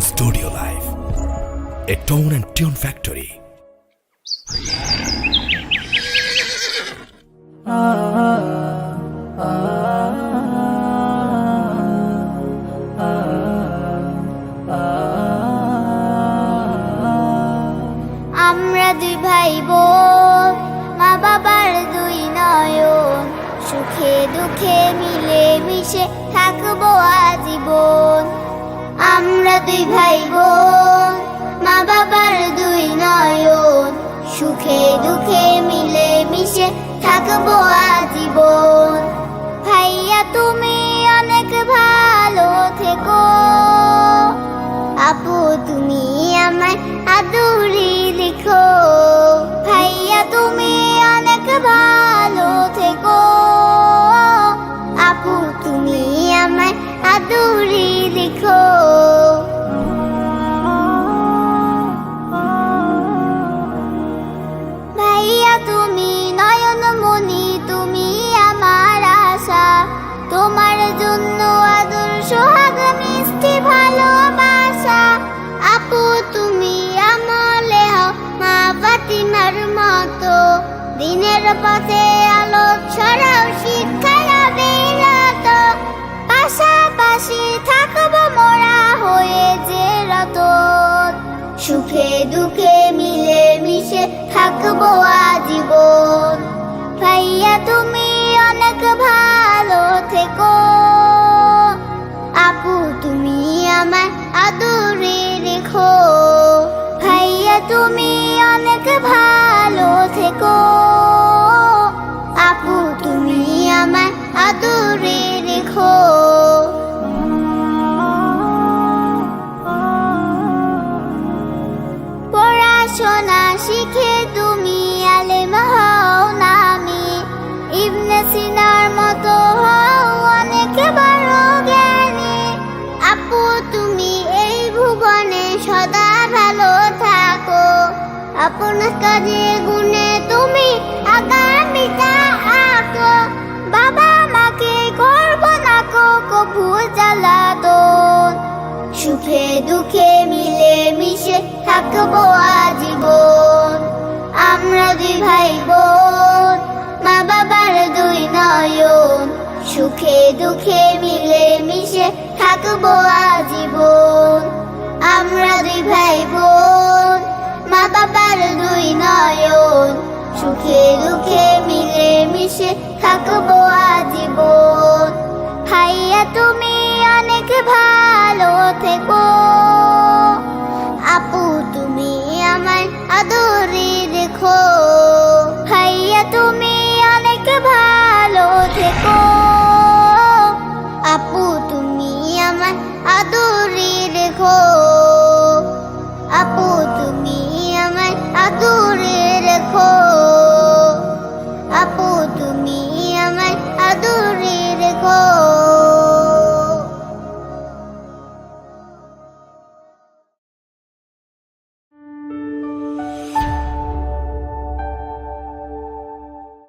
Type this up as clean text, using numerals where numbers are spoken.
Studio Life, a tone and tune factory. আমরা দুই ভাই বোন, মা বাবার দুই নয়ন, সুখে দুঃখে মিলে মিশে থাকবো আজীবন। আমরা দুই ভাই বোন, মা বাবার দুই নয়ন, সুখে দুঃখে মিলে মিশে থাকবো আজীবন। ভাইয়া তুমি অনেক ভালো থেকো, আপু তুমি আমায় আদুরি লিখো। ভাইয়া তুমি অনেক ভালো থেকো, আপু তুমি আমায় আদুরি লিখো। ভাইয়া তুমি নয়নমণি, তুমি আমার আশা, তোমার জন্য আদর সোহাগ মিষ্টি ভালোবাসা। আপু তুমি আমলে হও মা ফাতিমার মতো, দিনের পথে আলো ছড়াও শিক্ষার বিরত। পাশাপাশি থাকবো মোরা হয়ে যে রতন, সুখে দুঃখে মিলে মিশে থাকবো আজীবন। ভাইয়া তুমি অনেক ভালো থেকো, আপু তুমি আমায় আদরে রেখো। ভাইয়া তুমি অনেক ভালো থেকো, আপু তুমি আমায় আদরে রেখো। পড়াশোনা শিখে তুমি আলেম হও নামি, ইবনে সিনার মতো হও অনেক বড় জ্ঞানী। আপু তুমি এই ভুবনে সদা ভালো থাকো, আপনার কাজে গুণে তুমি আগামীটা আঁকো। বাবা মাকে করবো না কবু জ্বালাতন, সুখে দুঃখে মিলে মিশে থাকবো আজীবন। আমরা দুই ভাই বোন, মা বাবার দুই নয়ন, সুখে দুঃখে মিলে মিশে থাকবো আজীবন। আমরা দুই ভাই বোন, মা বাবার দুই নয়ন, সুখে দুঃখে মিলে মিশে থাকবো আজীবন। ভাইয়া তুমি অনেক ভালো থেকো, আপু তুমি আমায় আদরে রেখো। ভাইয়া তুমি অনেক ভালো থেকো, আপু তুমি আমায় আদরে রেখো। আপু তুমি আমায় আদরে রেখো।